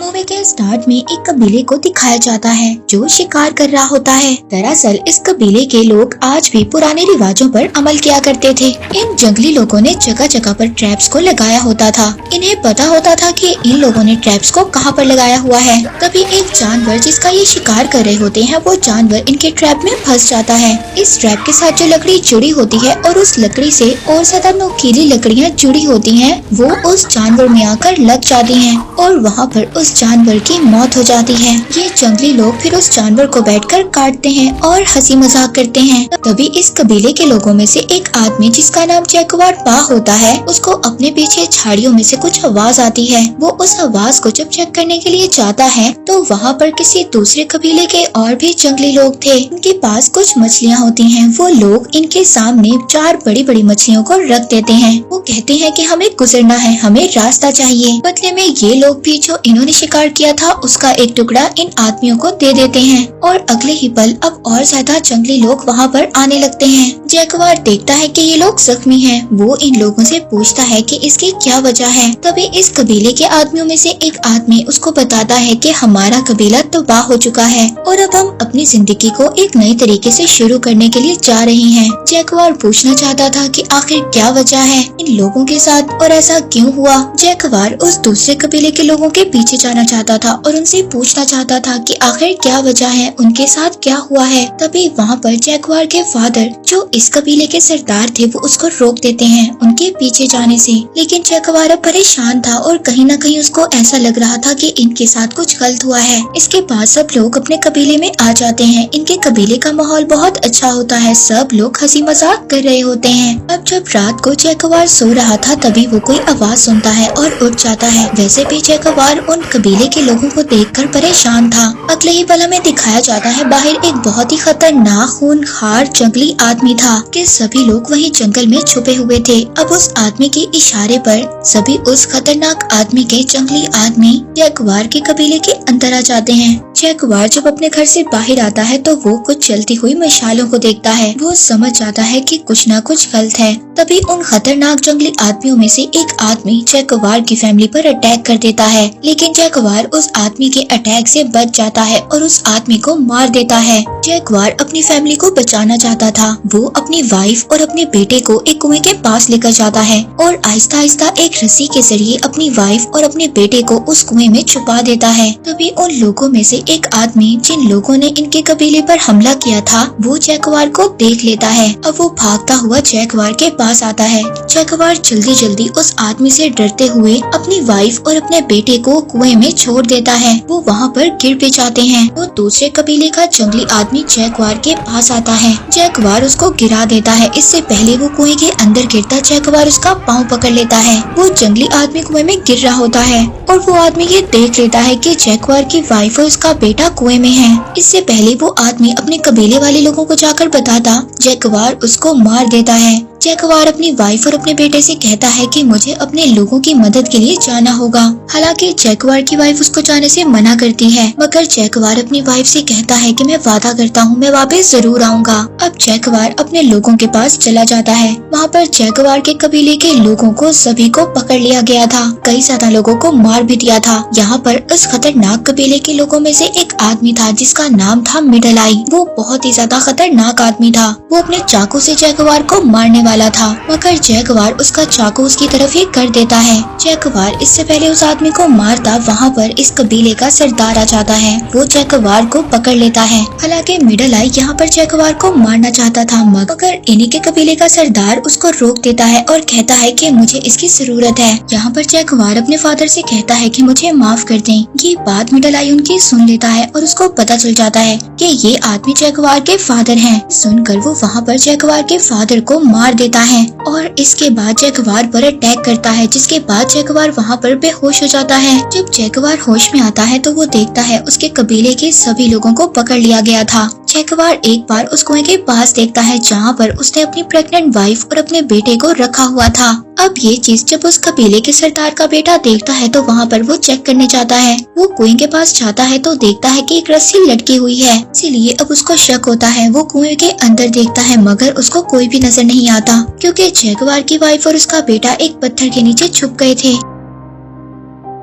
Movie के start में एक कबीले को दिखाया जाता है जो शिकार कर रहा होता है। दरअसल इस कबीले के लोग आज भी पुराने रिवाजों पर अमल किया करते थे। इन जंगली लोगों ने जगह जगह पर ट्रैप्स को लगाया होता था। इन्हें पता होता था कि इन लोगों ने ट्रैप्स को कहां पर लगाया हुआ है। तभी एक जानवर जिसका ये शिकार कर रहे होते हैं वो जानवर इनके ट्रैप में फंस जाता है। इस ट्रैप के साथ जो लकड़ी जुड़ी होती है और उस लकड़ी से और ज्यादा नुकीली लकड़ियाँ जुड़ी होती हैं वो उस जानवर में आकर लग जाती हैं और वहाँ पर उस जानवर की मौत हो जाती है। ये जंगली लोग फिर उस जानवर को बैठकर काटते हैं और हंसी मजाक करते हैं। तभी इस कबीले के लोगों में से एक आदमी जिसका नाम जैगुआर पा होता है उसको अपने पीछे झाड़ियों में से कुछ आवाज आती है। वो उस आवाज को जब चेक करने के लिए जाता है तो वहाँ पर किसी दूसरे कबीले के और भी जंगली लोग थे। इनके पास कुछ मछलियाँ होती हैं। वो लोग इनके सामने 4 बड़ी बड़ी मछलियों को रख देते हैं। वो कहते हैं कि हमें गुजरना है, हमें रास्ता चाहिए। बदले में ये लोग भी जो इन्होंने शिकार किया था उसका एक टुकड़ा इन आदमियों को दे देते हैं और अगले ही पल अब और ज्यादा जंगली लोग वहाँ पर आने लगते हैं। जैगुआर देखता है कि ये लोग जख्मी हैं। वो इन लोगों से पूछता है कि इसकी क्या वजह है। तभी इस कबीले के आदमियों में से एक आदमी उसको बताता है कि हमारा कबीला तबाह हो चुका है और अब हम अपनी जिंदगी को एक नई तरीके से शुरू करने के लिए जा रहे हैं। जैगुआर पूछना चाहता था कि आखिर क्या वजह है इन लोगों के साथ और ऐसा क्यों हुआ। जैगुआर उस दूसरे कबीले के लोगों के पीछे जाना चाहता था और उनसे पूछना चाहता था कि आखिर क्या वजह है, उनके साथ क्या हुआ है। तभी वहाँ पर जैगुआर के फादर जो इस कबीले के सरदार थे वो उसको रोक देते हैं उनके पीछे जाने से। लेकिन जैगुआर परेशान था और कहीं न कहीं उसको ऐसा लग रहा था कि इनके साथ कुछ गलत हुआ है। इसके बाद सब लोग अपने कबीले में आ जाते हैं। इनके कबीले का माहौल बहुत अच्छा होता है। सब लोग हंसी मजाक कर रहे होते हैं। अब जब रात को जैगुआर सो रहा था तभी वो कोई आवाज सुनता है और उठ जाता है। वैसे भी जैगुआर उन कबीले के लोगों को देखकर परेशान था। अगले ही पल में दिखाया जाता है बाहर एक बहुत ही खतरनाक खूंखार जंगली आदमी था कि सभी लोग वहीं जंगल में छुपे हुए थे। अब उस आदमी के इशारे पर सभी उस खतरनाक आदमी के जंगली आदमी जैगुआर के कबीले के अंदर आ जाते हैं। जैगुआर जब अपने घर से बाहर आता है तो वो कुछ जलती हुई मशालों को देखता है। वो समझ जाता है कि कुछ न कुछ गलत है। तभी उन खतरनाक जंगली आदमियों में से एक आदमी जैगुआर की फैमिली पर अटैक कर देता है। लेकिन जैगुआर उस आदमी के अटैक से बच जाता है और उस आदमी को मार देता है। जैगुआर अपनी फैमिली को बचाना चाहता था। वो अपनी वाइफ और अपने बेटे को एक कुएं के पास लेकर जाता है और आहिस्ता आहिस्ता एक रस्सी के जरिए अपनी वाइफ और अपने बेटे को उस कुएं में छुपा देता है। तभी उन लोगों में से एक आदमी जिन लोगों ने इनके कबीले पर हमला किया था वो जैगुआर को देख लेता है। अब वो भागता हुआ जैगुआर के पास आता है। जैगुआर जल्दी जल्दी उस आदमी से डरते हुए अपनी वाइफ और अपने बेटे को कुएं में छोड़ देता है। वो वहाँ पर गिर भी जाते हैं। वो दूसरे कबीले का जंगली आदमी जैगुआर के पास आता है। जैगुआर उसको गिरा देता है। इससे पहले वो कुएं के अंदर गिरता जैगुआर उसका पाँव पकड़ लेता है। वो जंगली आदमी कुएं में गिर रहा होता है और वो आदमी ये देख लेता है कि जैगुआर की वाइफ और उसका बेटा कुएं में है। इससे पहले वो आदमी अपने कबीले वाले लोगों को जाकर बताता जैगुआर उसको मार देता है। जैगुआर अपनी वाइफ और अपने बेटे से कहता है कि मुझे अपने लोगों की मदद के लिए जाना होगा। हालांकि जैगुआर की वाइफ उसको जाने से मना करती है मगर जैगुआर अपनी वाइफ से कहता है कि मैं वादा करता हूँ मैं वापस जरूर आऊँगा। अब जैगुआर अपने लोगों के पास चला जाता है। वहाँ पर जैगुआर के कबीले के लोगों को सभी को पकड़ लिया गया था। कई ज्यादा लोगों को मार भी दिया था। यहाँ पर उस खतरनाक कबीले के लोगों में से एक आदमी था जिसका नाम था मिडल आई। वो बहुत ही ज्यादा खतरनाक आदमी था। वो अपने चाकू से जैगुआर को मारने वाला था मगर जैगुआर उसका चाकू उसकी तरफ ही कर देता है। जैगुआर इससे पहले उस आदमी को मारता वहाँ पर इस कबीले का सरदार आ जाता है। वो जैगुआर को पकड़ लेता है। हालांकि मिडल आई यहाँ पर जैगुआर को मारना चाहता था मगर इन्हीं के कबीले का सरदार उसको रोक देता है और कहता है कि मुझे इसकी जरूरत है। यहाँ पर जैगुआर अपने फादर से कहता है कि मुझे माफ कर दें। ये बात मिडल आई उनकी सुन लेता है और उसको पता चल जाता है कि ये आदमी जैगुआर के फादर हैं। सुनकर वो वहाँ पर जैगुआर के फादर को मार देता है और इसके बाद जैगुआर पर अटैक करता है जिसके बाद जैगुआर वहाँ पर बेहोश हो जाता है। जब जैगुआर होश में आता है तो वो देखता है उसके कबीले के सभी लोगों को पकड़ लिया गया था। जैगुआर एक बार उस कुएं के पास देखता है जहाँ पर उसने अपनी प्रेग्नेंट वाइफ और अपने बेटे को रखा हुआ था। अब ये चीज जब उस कबीले के सरदार का बेटा देखता है तो वहाँ पर वो चेक करने जाता है। वो कुएं के पास जाता है तो देखता है कि एक रस्सी लटकी हुई है। इसीलिए अब उसको शक होता है। वो कुएं के अंदर देखता है मगर उसको कोई भी नजर नहीं आता क्योंकि जैगुआर की वाइफ और उसका बेटा एक पत्थर के नीचे छुप गए थे।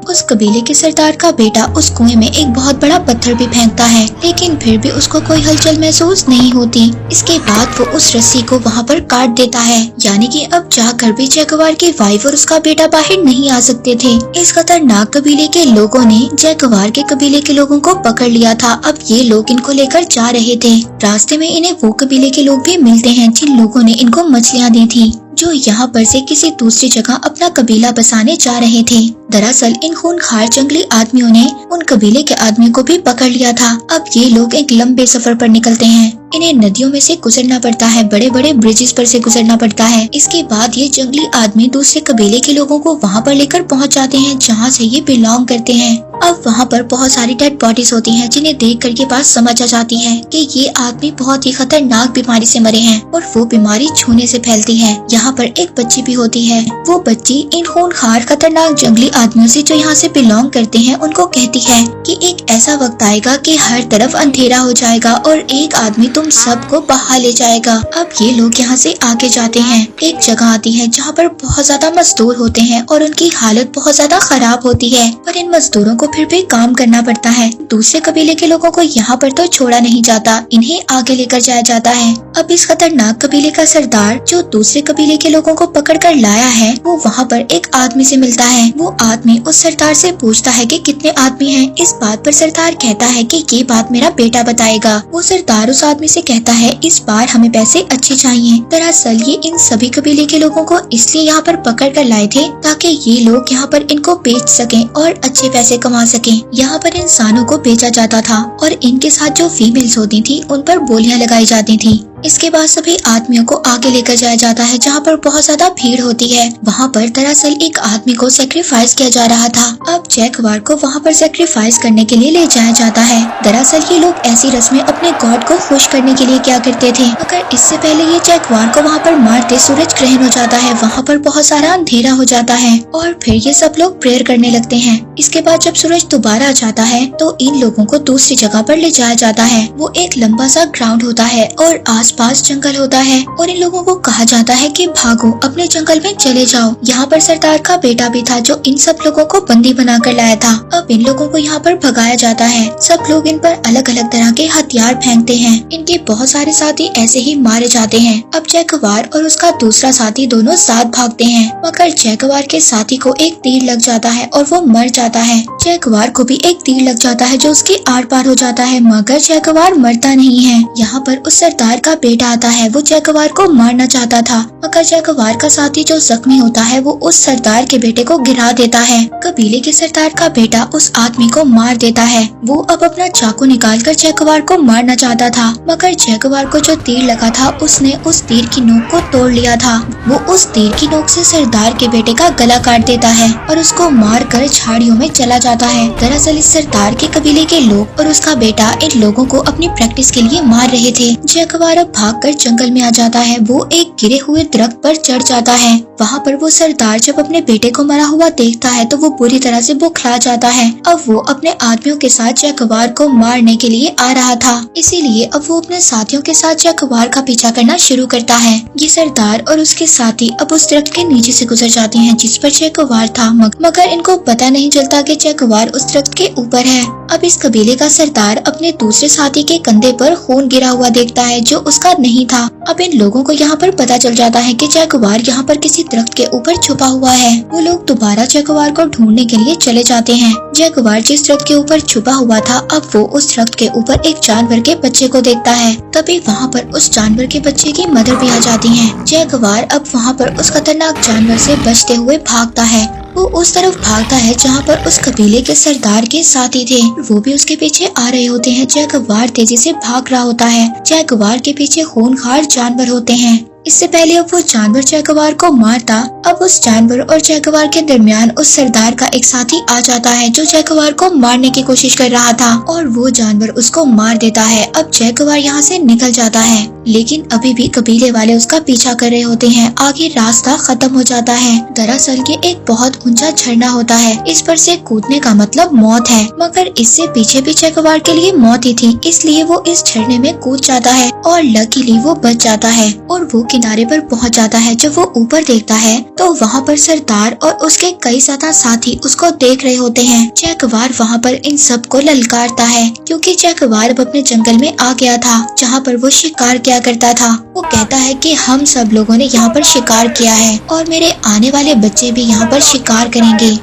उस कबीले के सरदार का बेटा उस कुएं में एक बहुत बड़ा पत्थर भी फेंकता है, लेकिन फिर भी उसको कोई हलचल महसूस नहीं होती। इसके बाद वो उस रस्सी को वहाँ पर काट देता है, यानी कि अब जाकर भी जैगुआर की वाइफ और उसका बेटा बाहर नहीं आ सकते थे। इस खतरनाक कबीले के लोगों ने जैगुआर के कबीले के लोगों को पकड़ लिया था। अब ये लोग इनको लेकर जा रहे थे। रास्ते में इन्हें वो कबीले के लोग भी मिलते हैं जिन लोगों ने इनको मछलियाँ दी थी, जो यहाँ पर से किसी दूसरी जगह अपना कबीला बसाने जा रहे थे। दरअसल इन खूंखार जंगली आदमियों ने उन कबीले के आदमियों को भी पकड़ लिया था। अब ये लोग एक लंबे सफर पर निकलते हैं। इन्हें नदियों में से गुजरना पड़ता है, बड़े बड़े ब्रिजेस पर से गुजरना पड़ता है। इसके बाद ये जंगली आदमी दूसरे कबीले के लोगों को वहाँ पर लेकर पहुँच जाते हैं जहाँ से ये बिलोंग करते हैं। अब वहाँ पर बहुत सारी डेड बॉडीज होती हैं, जिन्हें देख कर के बात समझ आ जाती है कि ये आदमी बहुत ही खतरनाक बीमारी से मरे हैं और वो बीमारी छूने से फैलती है। यहाँ पर एक बच्ची भी होती है। वो बच्ची इन खूंखार खतरनाक जंगली आदमियों से जो यहाँ से बिलोंग करते हैं उनको कहती है कि एक ऐसा वक्त आएगा कि हर तरफ अंधेरा हो जाएगा और एक आदमी तुम सबको बहा ले जाएगा। अब ये लोग यहाँ से आगे जाते हैं। एक जगह आती है जहाँ पर बहुत ज्यादा मजदूर होते हैं और उनकी हालत बहुत ज्यादा खराब होती है, पर इन मजदूरों को फिर भी काम करना पड़ता है। दूसरे कबीले के लोगों को यहाँ पर तो छोड़ा नहीं जाता, इन्हें आगे लेकर जाया जाता है। अब इस खतरनाक कबीले का सरदार जो दूसरे कबीले के लोगों को पकड़ कर लाया है, वो वहाँ पर एक आदमी से मिलता है। वो आदमी उस सरदार से पूछता है कि कितने आदमी हैं। इस बात पर सरदार कहता है कि ये बात मेरा बेटा बताएगा। वो सरदार उस आदमी से कहता है इस बार हमें पैसे अच्छे चाहिए। दरअसल ये इन सभी कबीले के लोगों को इसलिए यहाँ पर पकड़ कर लाए थे ताकि ये लोग यहाँ पर इनको बेच सकें और अच्छे पैसे कमा सकें। यहाँ पर इंसानों को बेचा जाता था और इनके साथ जो फीमेल्स होती थी उन पर बोलियां लगाई जाती थी। इसके बाद सभी आदमियों को आगे लेकर जाया जाता है जहाँ पर बहुत ज्यादा भीड़ होती है। वहाँ पर दरअसल एक आदमी को सेक्रीफाइस किया जा रहा था। अब जैगुआर को वहाँ पर सेक्रीफाइस करने के लिए ले जाया जाता है। दरअसल ये लोग ऐसी रस्में अपने गॉड को खुश करने के लिए क्या करते थे, मगर इससे पहले ये जैगुआर को वहाँ पर मारते सूरज ग्रहण हो जाता है। वहाँ पर बहुत सारा अंधेरा हो जाता है और फिर ये सब लोग प्रेयर करने लगते हैं। इसके बाद जब सूरज दोबारा आ जाता है तो इन लोगों को दूसरी जगह पर ले जाया जाता है। वो एक लंबा सा ग्राउंड होता है और आसपास जंगल होता है और इन लोगों को कहा जाता है कि भागो, अपने जंगल में चले जाओ। यहाँ पर सरदार का बेटा भी था जो इन सब लोगों को बंदी बनाकर लाया था। अब इन लोगों को यहाँ पर भगाया जाता है। सब लोग इन पर अलग अलग तरह के हथियार फेंकते हैं। इनके बहुत सारे साथी ऐसे ही मारे जाते हैं। अब जैगुआर और उसका दूसरा साथी दोनों साथ भागते हैं, मगर जैगुआर के साथी को एक तीर लग जाता है और वो मर जाता है। जैगुआर को भी एक तीर लग जाता है जो उसके आर पार हो जाता है, मगर जैगुआर मरता नहीं है। यहाँ पर उस सरदार का बेटा आता है। वो जैगुआर को मारना चाहता था, मगर जैगुआर का साथी जो जख्मी होता है वो उस सरदार के बेटे को गिरा देता है। कबीले के सरदार का बेटा उस आदमी को मार देता है। वो अब अपना चाकू निकालकर जैगुआर को मारना चाहता था, मगर जैगुआर को जो तीर लगा था उसने उस तीर की नोक को तोड़ लिया था। वो उस तीर की नोक से सरदार के बेटे का गला काट देता है और उसको मार कर झाड़ियों में चला जाता है। दरअसल इस सरदार के कबीले के लोग और उसका बेटा इन लोगों को अपनी प्रैक्टिस के लिए मार रहे थे। जैगुआर अब भागकर जंगल में आ जाता है। वो एक गिरे हुए दरख्त पर चढ़ जाता है। वहाँ पर वो सरदार जब अपने बेटे को मरा हुआ देखता है तो वो बुरी तरह से बौखला जाता है। अब वो अपने आदमियों के साथ जैगुआर को मारने के लिए आ रहा था, इसीलिए अब वो अपने साथियों के साथ जैगुआर का पीछा करना शुरू करता है। ये सरदार और उसके साथी अब उस दरख्त के नीचे से गुजर जाते हैं जिस पर जैगुआर था, मगर इनको पता नहीं चलता कि जैगुआर उस दरख्त के ऊपर है। अब इस कबीले का सरदार अपने दूसरे साथी के कंधे पर खून गिरा हुआ देखता है जो उसका नहीं था। अब इन लोगों को यहाँ पर पता चल जाता है कि जैगुआर यहाँ पर किसी दरख्त के ऊपर छुपा हुआ है। वो लोग दोबारा जैगुआर को ढूंढने के लिए चले जाते हैं। जैगुआर जिस दरख्त के ऊपर छुपा हुआ था, अब वो उस दरख्त के ऊपर एक जानवर के बच्चे को देखता है। तभी वहाँ पर उस जानवर के बच्चे की मदर भी आ जाती है। जैगुआर अब वहाँ पर उस खतरनाक जानवर से बचते हुए भागता है। वो उस तरफ भागता है जहाँ पर उस कबीले के सरदार के साथी थे। वो भी उसके पीछे आ रहे होते हैं। जैगुआर तेजी से भाग रहा होता है। जैगुआर के पीछे खूंखार जानवर होते हैं। इससे पहले अब वो जानवर जैगुआर को मारता, अब उस जानवर और जैगुआर के दरमियान उस सरदार का एक साथी आ जाता है जो जैगुआर को मारने की कोशिश कर रहा था और वो जानवर उसको मार देता है। अब जैगुआर यहाँ से निकल जाता है, लेकिन अभी भी कबीले वाले उसका पीछा कर रहे होते हैं। आगे रास्ता खत्म हो जाता है। दरअसल ये एक बहुत ऊंचा झरना होता है। इस पर से कूदने का मतलब मौत है, मगर इससे पीछे भी जैगुआर के लिए मौत ही थी, इसलिए वो इस झरने में कूद जाता है और लकीली वो बच जाता है और वो किनारे पर पहुंच जाता है। जब वो ऊपर देखता है तो वहाँ पर सरदार और उसके कई ज्यादा साथी उसको देख रहे होते हैं। जैगुआर वहाँ पर इन सब को ललकारता है क्योंकि जैगुआर अब अपने जंगल में आ गया था जहाँ पर वो शिकार किया करता था। वो कहता है कि हम सब लोगों ने यहाँ पर शिकार किया है और मेरे आने वाले बच्चे भी यहाँ पर शिकार करेंगे।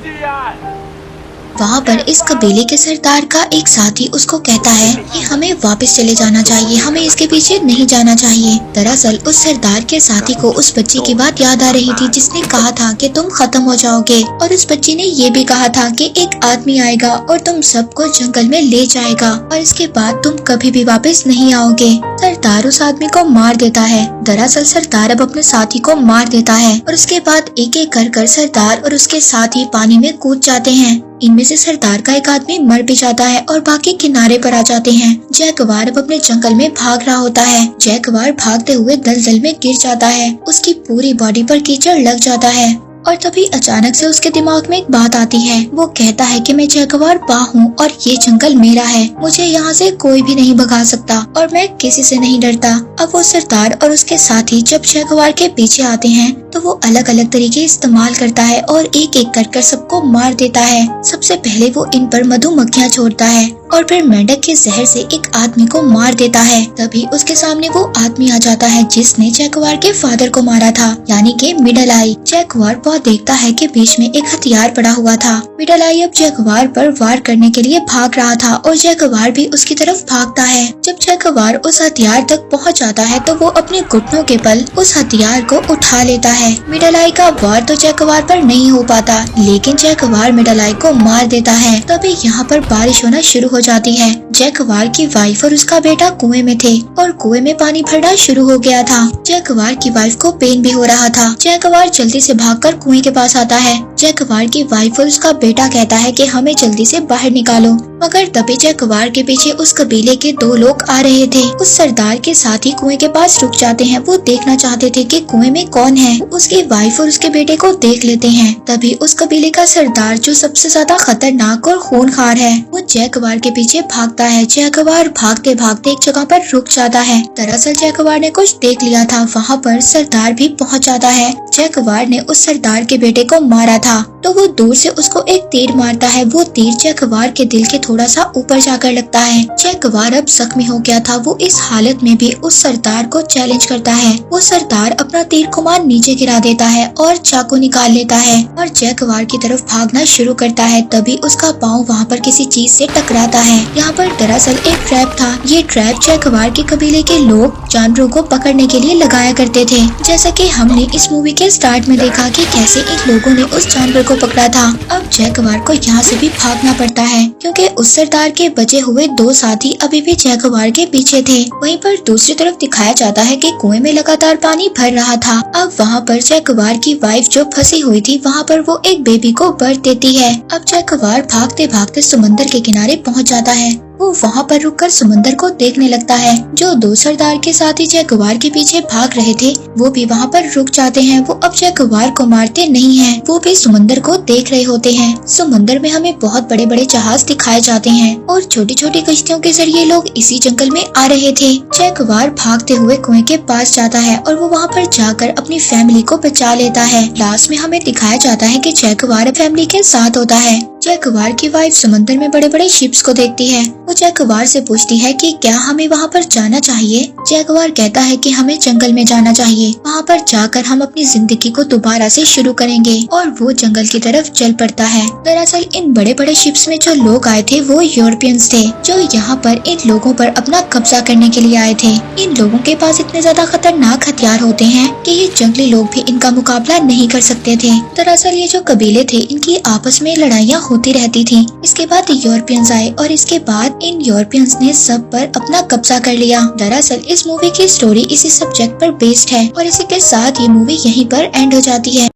वहाँ पर इस कबीले के सरदार का एक साथी उसको कहता है कि हमें वापस चले जाना चाहिए, हमें इसके पीछे नहीं जाना चाहिए। दरअसल उस सरदार के साथी को उस बच्ची की बात याद आ रही थी जिसने कहा था कि तुम खत्म हो जाओगे, और उस बच्ची ने ये भी कहा था कि एक आदमी आएगा और तुम सबको जंगल में ले जाएगा और इसके बाद तुम कभी भी वापस नहीं आओगे। सरदार उस आदमी को मार देता है। दरअसल सरदार अब अपने साथी को मार देता है और उसके बाद एक एक कर सरदार और उसके साथी पानी में कूद जाते हैं। इनमें से सरदार का एक आदमी मर भी जाता है और बाकी किनारे पर आ जाते हैं। जैगुआर अब अपने जंगल में भाग रहा होता है। जैगुआर भागते हुए दलदल में गिर जाता है, उसकी पूरी बॉडी पर कीचड़ लग जाता है और तभी अचानक से उसके दिमाग में एक बात आती है। वो कहता है कि मैं जैगुआर बा हूँ और ये जंगल मेरा है, मुझे यहाँ से कोई भी नहीं भगा सकता और मैं किसी से नहीं डरता। अब वो सरदार और उसके साथी जब जैगुआर के पीछे आते हैं तो वो अलग अलग तरीके इस्तेमाल करता है और एक एक कर सबको मार देता है। सबसे पहले वो इन पर मधुमक्खियाँ छोड़ता है और फिर मेंढक के जहर से एक आदमी को मार देता है। तभी उसके सामने वो आदमी आ जाता है जिसने जैगुआर के फादर को मारा था, यानी कि मिडल आई। जैगुआर बहुत देखता है कि बीच में एक हथियार पड़ा हुआ था। मिडल आई अब जैगुआर पर वार करने के लिए भाग रहा था और जैगुआर भी उसकी तरफ भागता है। जब जैगुआर उस हथियार तक पहुंच जाता है तो वो अपने घुटनों के बल उस हथियार को उठा लेता है। मिडल आई का वार तो जैगुआर पर नहीं हो पाता, लेकिन जैगुआर मिडल आई को मार देता है। तभी यहाँ पर बारिश होना शुरू हो जाती है। जैगुआर की वाइफ और उसका बेटा कुएं में थे और कुएं में पानी भरना शुरू हो गया था। जैगुआर की वाइफ को पेन भी हो रहा था। जैगुआर जल्दी से भागकर कुएं के पास आता है। जैगुआर की वाइफ और उसका बेटा कहता है कि हमें जल्दी से बाहर निकालो, मगर तभी जैगुआर के पीछे उस कबीले के दो लोग आ रहे थे। उस सरदार के साथ ही कुएं के पास रुक जाते हैं। वो देखना चाहते थे कि कुएं में कौन है। उसकी वाइफ और उसके बेटे को देख लेते हैं। तभी उस कबीले का सरदार, जो सबसे ज्यादा खतरनाक और खूनखार है, वो जैगुआर के पीछे भागता है। जैगुआर भागते भागते एक जगह पर रुक जाता है। दरअसल जैगुआर ने कुछ देख लिया था। वहाँ पर सरदार भी पहुँच जाता है। जैगुआर ने उस सरदार के बेटे को मारा था तो वो दूर से उसको एक तीर मारता है। वो तीर जैगुआर के दिल के थोड़ा सा ऊपर जाकर लगता है। जैगुआर अब जख्मी हो गया था। वो इस हालत में भी उस सरदार को चैलेंज करता है। वो सरदार अपना तीर कमान नीचे गिरा देता है और चाकू निकाल लेता है और जैगुआर की तरफ भागना शुरू करता है। तभी उसका पाँव वहाँ पर किसी चीज से टकराता है। यहाँ पर दरअसल एक ट्रैप था। ये ट्रैप जैगुआर के कबीले के लोग जानवरों को पकड़ने के लिए लगाया करते थे। जैसा कि हमने इस मूवी के स्टार्ट में देखा कि कैसे इन लोगों ने उस जानवर को पकड़ा था। अब जैगुआर को यहाँ से भी भागना पड़ता है क्योंकि उस सरदार के बचे हुए दो साथी अभी भी जैगुआर के पीछे थे। वहीं पर दूसरी तरफ दिखाया जाता है कि कुएं में लगातार पानी भर रहा था। अब वहाँ पर जैगुआर की वाइफ जो फंसी हुई थी, वहाँ पर वो एक बेबी को बर्थ देती है। अब जैगुआर भागते भागते समंदर के किनारे पहुँच जाता है। वो वहाँ पर रुककर समंदर को देखने लगता है। जो दो सरदार के साथी जैगुआर के पीछे भाग रहे थे, वो भी वहाँ पर रुक जाते हैं। वो अब जैगुआर को मारते नहीं हैं, वो भी समंदर को देख रहे होते हैं। समंदर में हमें बहुत बड़े बड़े जहाज दिखाए जाते हैं और छोटी छोटी कश्तियों के जरिए लोग इसी जंगल में आ रहे थे। जैगुआर भागते हुए कुएं के पास जाता है और वो वहाँ पर जाकर अपनी फैमिली को बचा लेता है। लास्ट में हमें दिखाया जाता है कि जैगुआर फैमिली के साथ होता है। जैगुआर की वाइफ समंदर में बड़े बड़े शिप्स को देखती है। वो जैगुआर से पूछती है कि क्या हमें वहाँ पर जाना चाहिए। जैगुआर कहता है कि हमें जंगल में जाना चाहिए, वहाँ पर जाकर हम अपनी जिंदगी को दोबारा से शुरू करेंगे, और वो जंगल की तरफ चल पड़ता है। दरअसल इन बड़े बड़े शिप्स में जो लोग आए थे वो यूरोपियंस थे, जो यहाँ पर इन लोगों पर अपना कब्जा करने के लिए आए थे। इन लोगों के पास इतने ज्यादा खतरनाक हथियार होते हैं कि ये जंगली लोग भी इनका मुकाबला नहीं कर सकते थे। दरअसल ये जो कबीले थे, इनकी आपस में लड़ाइयाँ होती रहती थी। इसके बाद यूरोपियंस आए और इसके बाद इन यूरोपियंस ने सब पर अपना कब्जा कर लिया। दरअसल इस मूवी की स्टोरी इसी सब्जेक्ट पर बेस्ड है और इसी के साथ ये मूवी यहीं पर एंड हो जाती है।